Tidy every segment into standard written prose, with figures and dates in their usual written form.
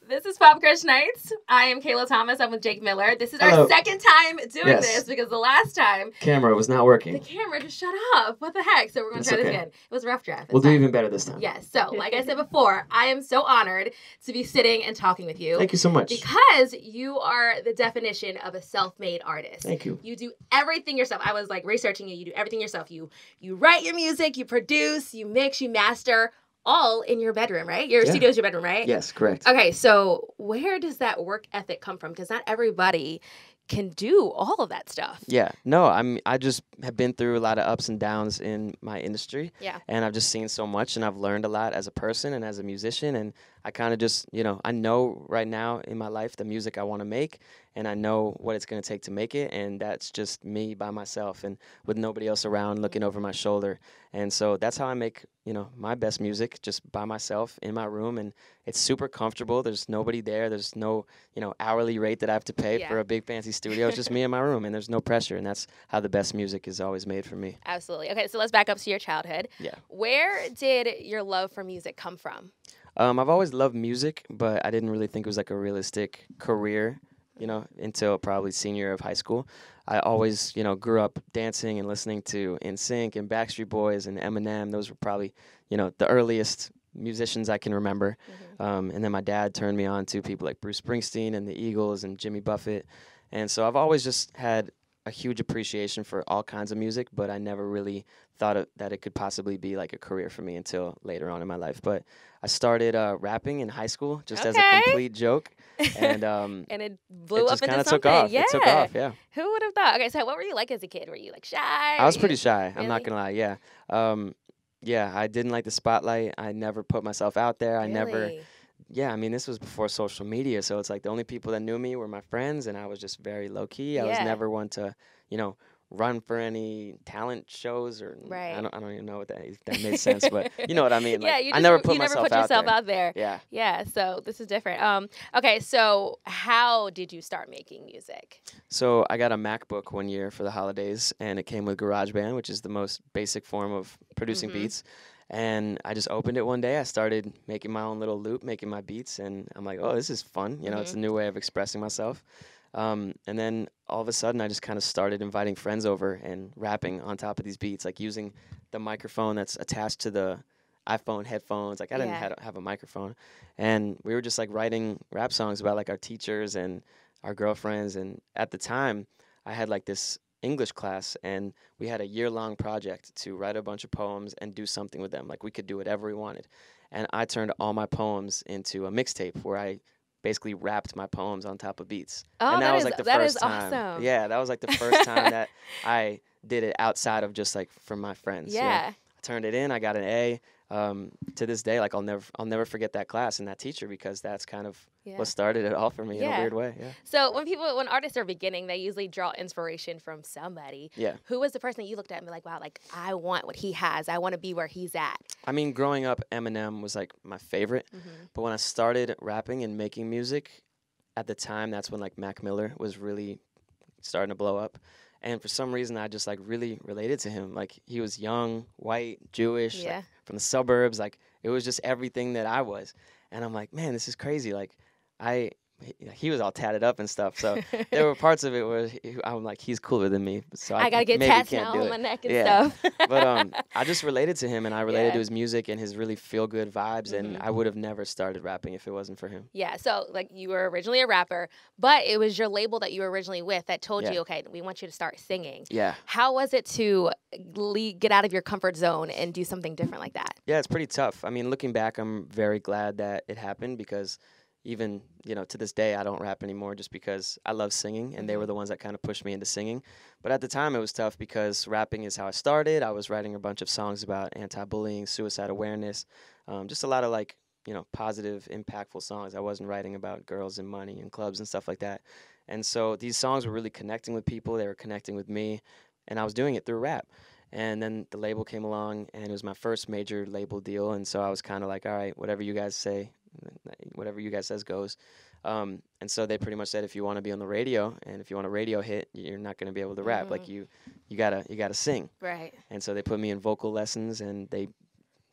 This is PopCrush Nights. I am Kayla Thomas. I'm with Jake Miller. This is Hello. our second time doing this because the last time camera was not working. the camera just shut off. What the heck? So we're going to try this again. It was a rough draft. We'll do even better this time. Yes. So, like I said before, I am so honored to be sitting and talking with you. Thank you so much. Because you are the definition of a self-made artist. Thank you. You do everything yourself. I was like researching you. You do everything yourself. You write your music, you produce, you mix, you master, all in your bedroom, right? Your studio's your bedroom, right? Yes, correct. Okay, so where does that work ethic come from? Because not everybody can do all of that stuff. Yeah, no, I just have been through a lot of ups and downs in my industry. Yeah. And I've just seen so much, and I've learned a lot as a person and as a musician. And I kind of just, I know right now in my life the music I want to make, and I know what it's going to take to make it. And that's just me by myself and with nobody else around looking over my shoulder. And so that's how I make, my best music, just by myself in my room. And it's super comfortable. There's nobody there. There's no, hourly rate that I have to pay for a big fancy studio. It's just me in my room, and there's no pressure. And that's how the best music is always made for me. Absolutely. Okay, so let's back up to your childhood. Yeah. Where did your love for music come from? I've always loved music, but I didn't really think it was like a realistic career, until probably senior year of high school. I always, grew up dancing and listening to NSYNC and Backstreet Boys and Eminem. Those were probably, the earliest musicians I can remember. Mm-hmm. And then my dad turned me on to people like Bruce Springsteen and the Eagles and Jimmy Buffett. And so I've always just had a huge appreciation for all kinds of music, but I never really thought that it could possibly be like a career for me until later on in my life. But I started rapping in high school just as a complete joke. And and it blew up into something. Took off. Yeah. It took off, yeah. Who would have thought? Okay, so what were you like as a kid? Were you like shy? I was pretty shy. Really? I'm not going to lie, yeah. Yeah, I didn't like the spotlight. I never put myself out there. Really? This was before social media, so it's like the only people that knew me were my friends, and I was just very low-key. I was never one to, run for any talent shows or right. I don't even know if that made sense, but you know what I mean. Like, I never put you myself never put yourself out there. Yeah. Yeah, so this is different. Okay, so how did you start making music? So I got a MacBook one year for the holidays, and it came with GarageBand, which is the most basic form of producing beats. And I just opened it one day. I started making my own little loop, making my beats, and I'm like, oh, this is fun. It's a new way of expressing myself. And then all of a sudden, I just kind of started inviting friends over and rapping on top of these beats, like using the microphone that's attached to the iPhone headphones. Like I didn't have a microphone. And we were just like writing rap songs about like our teachers and our girlfriends. And at the time, I had like this English class, and we had a year-long project to write a bunch of poems and do something with them. Like we could do whatever we wanted. And I turned all my poems into a mixtape where I basically rapped my poems on top of beats. Oh, and that was like the first time. Awesome. Yeah, that was like the first time that I did it outside of just like for my friends. Yeah. I turned it in, I got an A. To this day, like I'll never forget that class and that teacher, because that's kind of what started it all for me in a weird way. Yeah. So when artists are beginning, they usually draw inspiration from somebody. Yeah. Who was the person that you looked at and be like, wow, like I want what he has. I want to be where he's at. I mean, growing up, Eminem was like my favorite. But when I started rapping and making music, at the time, that's when like Mac Miller was really starting to blow up. And for some reason, I just like really related to him. Like he was young, white, Jewish, like, from the suburbs. Like it was just everything that I was. And I'm like, man, this is crazy. Like he was all tatted up and stuff. So there were parts of it where I'm like, he's cooler than me. So I gotta get tats now on my neck and stuff. But I just related to him, and I related to his music and his really feel good vibes. And I would have never started rapping if it wasn't for him. Yeah. So like you were originally a rapper, but it was your label that you were originally with that told you, okay, we want you to start singing. Yeah. How was it to get out of your comfort zone and do something different like that? Yeah, it's pretty tough. I mean, looking back, I'm very glad that it happened, because even, to this day, I don't rap anymore just because I love singing, and they were the ones that kind of pushed me into singing. But at the time, it was tough because rapping is how I started. I was writing a bunch of songs about anti-bullying, suicide awareness, just a lot of like, positive, impactful songs. I wasn't writing about girls and money and clubs and stuff like that. And so these songs were really connecting with people. They were connecting with me, and I was doing it through rap. And then the label came along, and it was my first major label deal. And so I was kind of like, all right, whatever you guys say, whatever you guys says goes. And so they pretty much said, if you want to be on the radio and if you want a radio hit, you're not going to be able to rap. Like you gotta sing. Right. And so they put me in vocal lessons, and they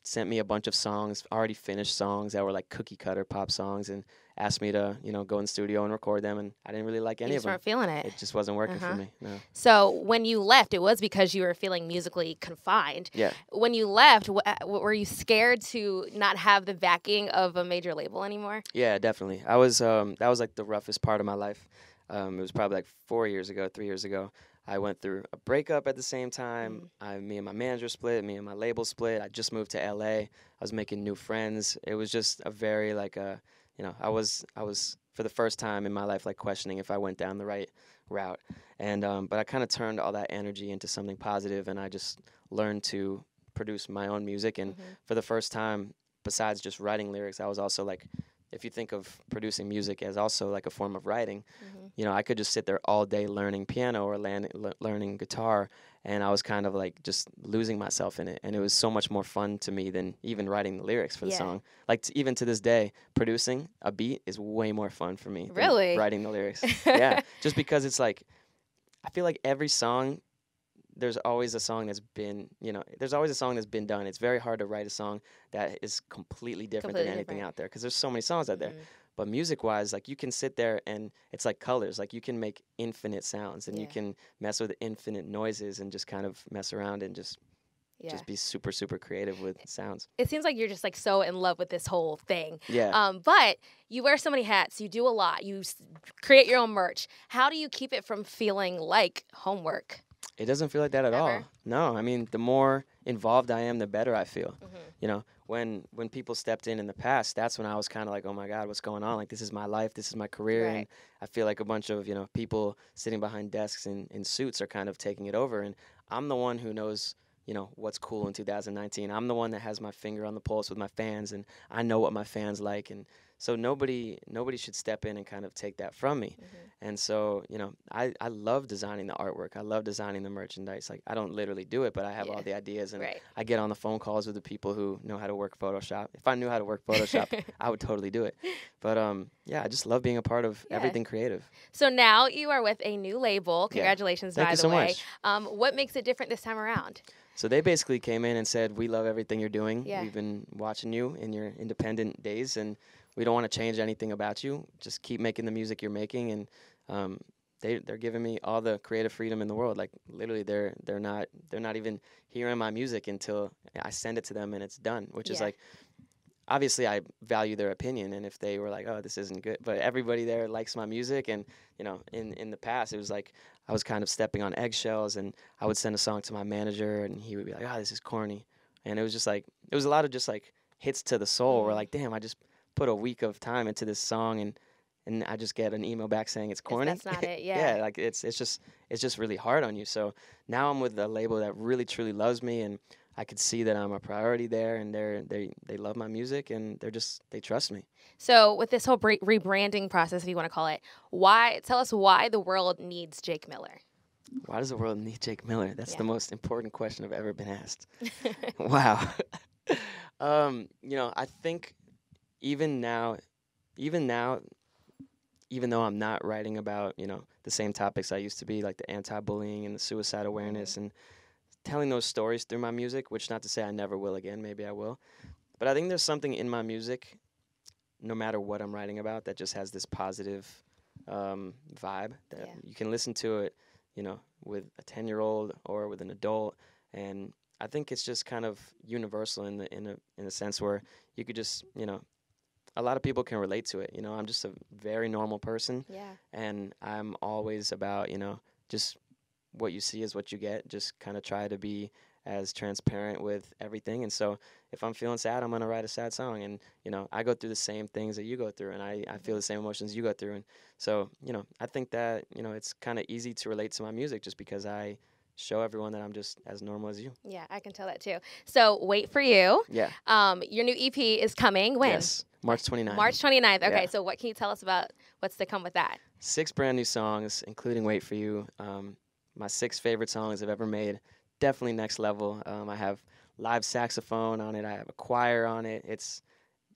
sent me a bunch of songs, already finished songs that were like cookie cutter pop songs, and asked me to, go in the studio and record them, and I didn't really like any You of just them. weren't feeling it. It just wasn't working for me. No. So when you left, it was because you were feeling musically confined. Yeah. When you left, were you scared to not have the backing of a major label anymore? Yeah, definitely. I was that was like the roughest part of my life. It was probably like 3 years ago. I went through a breakup at the same time. Me and my manager split. Me and my label split. I just moved to LA. I was making new friends. It was just a very I was for the first time in my life like questioning if I went down the right route. And but I kind of turned all that energy into something positive, and I just learned to produce my own music. And for the first time, besides just writing lyrics, I was also like, if you think of producing music as also like a form of writing, I could just sit there all day learning piano or learning guitar, and I was kind of like just losing myself in it. And it was so much more fun to me than even writing the lyrics for the song. Like even to this day, producing a beat is way more fun for me than writing the lyrics. Yeah, just because it's like, I feel like every song, there's always a song that's been, done. It's very hard to write a song that is completely different than anything out there, because there's so many songs out there. But music-wise, like, you can sit there and it's like colors. Like, you can make infinite sounds, and you can mess with infinite noises and just kind of mess around and just be super, super creative with sounds. It seems like you're just like so in love with this whole thing. Yeah. But you wear so many hats. You do a lot. You create your own merch. How do you keep it from feeling like homework? It doesn't feel like that at all. No, I mean, the more involved I am, the better I feel. When people stepped in the past, that's when I was kind of like, oh my God, what's going on? Like, this is my life, this is my career, and I feel like a bunch of people sitting behind desks in suits are kind of taking it over, and I'm the one who knows what's cool in 2019. I'm the one that has my finger on the pulse with my fans, and I know what my fans like, and so nobody should step in and kind of take that from me. And so, I love designing the artwork. I love designing the merchandise. Like, I don't literally do it, but I have all the ideas, and I get on the phone calls with the people who know how to work Photoshop. If I knew how to work Photoshop, I would totally do it. But I just love being a part of everything creative. So now you are with a new label. Congratulations, Thank by you the so way. much. What makes it different this time around? So they basically came in and said, we love everything you're doing. Yeah. We've been watching you in your independent days, and we don't want to change anything about you. Just keep making the music you're making. And they're giving me all the creative freedom in the world. Like, literally, they're not even hearing my music until I send it to them and it's done, which is like, obviously I value their opinion, and if they were like, oh, this isn't good, but everybody there likes my music. And in the past, it was like I was kind of stepping on eggshells, and I would send a song to my manager and he would be like, oh, this is corny. And it was just like, it was a lot of just like hits to the soul where like, damn, I just put a week of time into this song, and I just get an email back saying it's corny. That's not it. Yeah, like it's just really hard on you. So now I'm with a label that really truly loves me, and I could see that I'm a priority there, and they love my music, and they trust me. So with this whole rebranding process, if you want to call it, tell us why the world needs Jake Miller. Why does the world need Jake Miller? That's the most important question I've ever been asked. Wow. I think even now, even though I'm not writing about, the same topics I used to be, like the anti-bullying and the suicide awareness, and telling those stories through my music, which not to say I never will again, maybe I will. But I think there's something in my music, no matter what I'm writing about, that just has this positive vibe that you can listen to it, with a 10-year-old or with an adult. And I think it's just kind of universal in a sense where you could just, a lot of people can relate to it. I'm just a very normal person. Yeah. And I'm always about, just what you see is what you get. Just kind of try to be as transparent with everything. And so if I'm feeling sad, I'm going to write a sad song. And, I go through the same things that you go through, and I feel the same emotions you go through. And so, I think that, it's kind of easy to relate to my music just because I show everyone that I'm just as normal as you. Yeah, I can tell that too. So Wait For You. Yeah. Your new EP is coming when? Yes, March 29th. March 29th. Okay, Yeah. So what can you tell us about what's to come with that? 6 brand new songs, including Wait For You. My 6 favorite songs I've ever made. Definitely next level. I have live saxophone on it. I have a choir on it. It's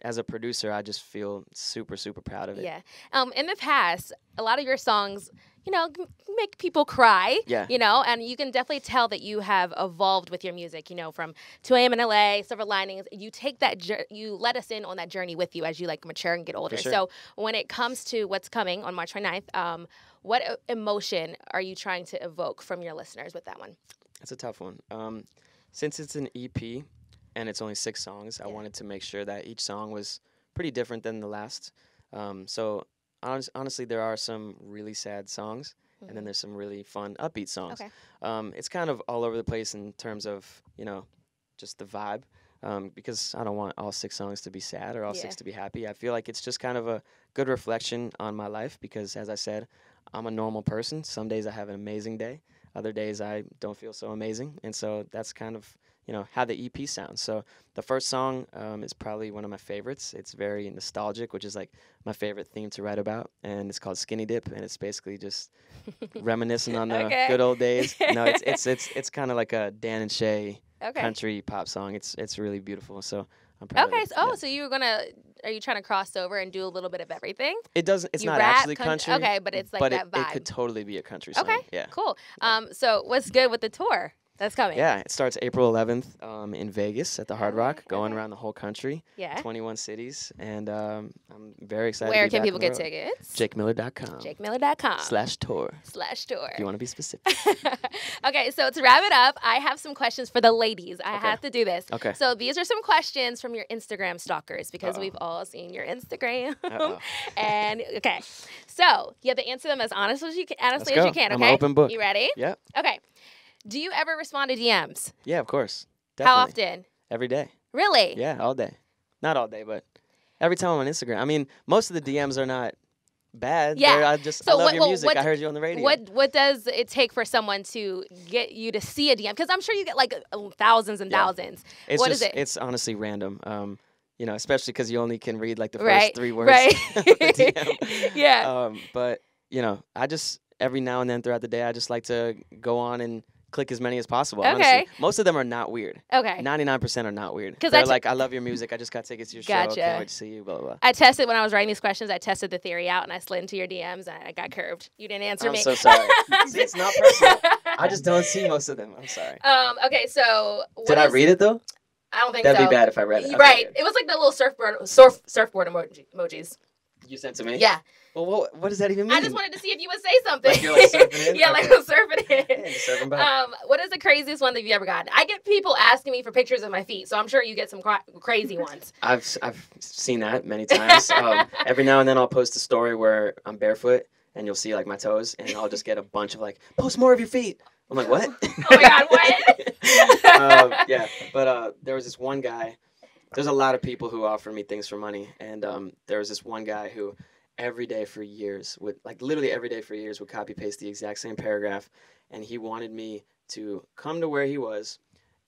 as a producer, I just feel super, super proud of it. Yeah. In the past, a lot of your songs, you know, make people cry. Yeah. You know, and you can definitely tell that you have evolved with your music. You know, from 2 a.m. in LA, Silver Linings. You take that, you let us in on that journey with you as you like mature and get older. For sure. So when it comes to what's coming on March 29th, what emotion are you trying to evoke from your listeners with that one? That's a tough one. Since it's an EP and it's only 6 songs, I wanted to make sure that each song was pretty different than the last. So honestly, there are some really sad songs, and then there's some really fun, upbeat songs. Okay. It's kind of all over the place in terms of, you know, just the vibe, because I don't want all 6 songs to be sad or all 6 to be happy. I feel like it's just kind of a good reflection on my life because, as I said, I'm a normal person. Some days I have an amazing day. Other days I don't feel so amazing. And so that's kind of, you know, how the EP sounds. So the first song is probably one of my favorites. It's very nostalgic, which is like my favorite theme to write about. And it's called Skinny Dip. And it's basically just reminiscing on the good old days. No, it's kind of like a Dan and Shay country pop song. It's really beautiful. So I'm proud of it. So are you trying to cross over and do a little bit of everything? It's not actually country. Okay, but it's like that vibe. It could totally be a country song. Okay, yeah. Cool. So what's good with the tour that's coming? Yeah, it starts April 11th in Vegas at the Hard Rock, going around the whole country. Yeah. 21 cities, and I'm very excited. Where to be can back people on the get road. tickets? JakeMiller.com. JakeMiller.com. /tour. /tour. If you want to be specific. Okay, so to wrap it up, I have some questions for the ladies. I have to do this. Okay. So these are some questions from your Instagram stalkers because we've all seen your Instagram. And okay, so you have to answer them as honestly as you can. Okay. I'm an open book. You ready? Yeah. Okay. Do you ever respond to DMs? Yeah, of course. Definitely. How often? Every day. Really? Yeah, all day. Not all day, but every time I'm on Instagram. I mean, most of the DMs are not bad. Yeah. I love your music. I heard you on the radio. What does it take for someone to get you to see a DM? Because I'm sure you get like thousands and thousands. What is it? It's honestly random. You know, especially because you only can read like the first 3 words. Right. of the DM. Yeah. But you know, I just every now and then throughout the day, I just like to go on and click as many as possible. Okay. Honestly. Most of them are not weird. Okay. 99% are not weird. They're like, I love your music. I just got tickets to your show. Can't wait to see you. Blah blah blah. I tested when I was writing these questions. I tested the theory out and I slid into your DMs and I got curved. You didn't answer me. I'm so sorry. See, it's not personal. I just don't see most of them. I'm sorry. Okay, so did I read it though? I don't think so. That'd be bad if I read it. Right. Okay. It was like the little surfboard emojis. You sent to me? Yeah. Well, what does that even mean? I just wanted to see if you would say something. Like you're like surfing in? Yeah, like I'm surfing in. Yeah, surfing back. What is the craziest one that you've ever gotten? I get people asking me for pictures of my feet, so I'm sure you get some crazy ones. I've seen that many times. Every now and then I'll post a story where I'm barefoot and you'll see like my toes, and I'll just get a bunch of like, post more of your feet. I'm like, what? Oh my God, what? Yeah, but there was this one guy. There's a lot of people who offer me things for money, and there was this one guy who every day for years would, like literally every day for years, would copy paste the exact same paragraph, and he wanted me to come to where he was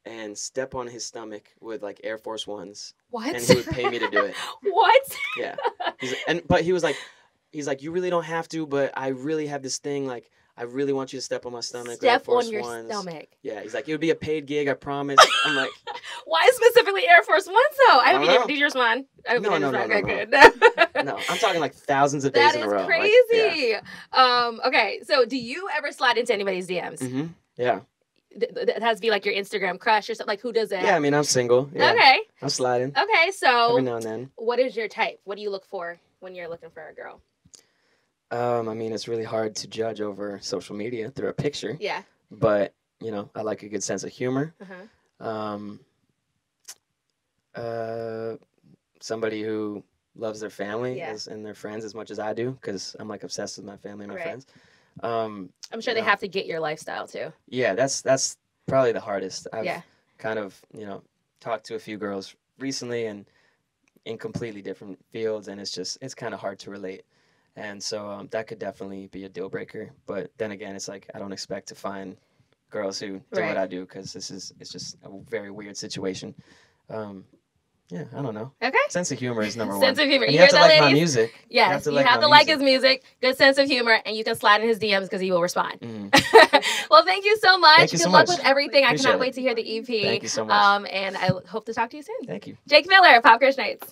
and step on his stomach with like Air Force Ones. What? And he would pay me to do it. What? Yeah. But he was like, you really don't have to, but I really have this thing, like, I really want you to step on my stomach. Step on your stomach. Yeah, he's like, it would be a paid gig, I promise. I'm like, why specifically Air Force Ones though? I hope you didn't do yours one. No. No, I'm talking like thousands of days in a row. That is crazy. Like, yeah. Okay, so do you ever slide into anybody's DMs? Mm-hmm. Yeah. It has to be like your Instagram crush or something. Like, who does that? Yeah, I mean, I'm single. Yeah. Okay. I'm sliding. Okay, so every now and then. What is your type? What do you look for when you're looking for a girl? I mean, it's really hard to judge over social media through a picture. Yeah. But, you know, I like a good sense of humor. Somebody who loves their family and their friends as much as I do, because I'm like obsessed with my family and my friends. I'm sure they have to get your lifestyle too. Yeah, that's probably the hardest. I've kind of, you know, talked to a few girls recently and in completely different fields, and it's kind of hard to relate. And so that could definitely be a deal breaker. But then again, it's like I don't expect to find girls who do what I do, because it's just a very weird situation. Yeah, I don't know. Okay. Sense of humor is number one. Sense of humor. And you have to like my music. Yes, you have to like his music. Good sense of humor, and you can slide in his DMs because he will respond. Well, thank you so much. Good luck with everything. I cannot wait to hear the EP. Thank you so much. And I hope to talk to you soon. Thank you. Jake Miller, PopCrush Nights.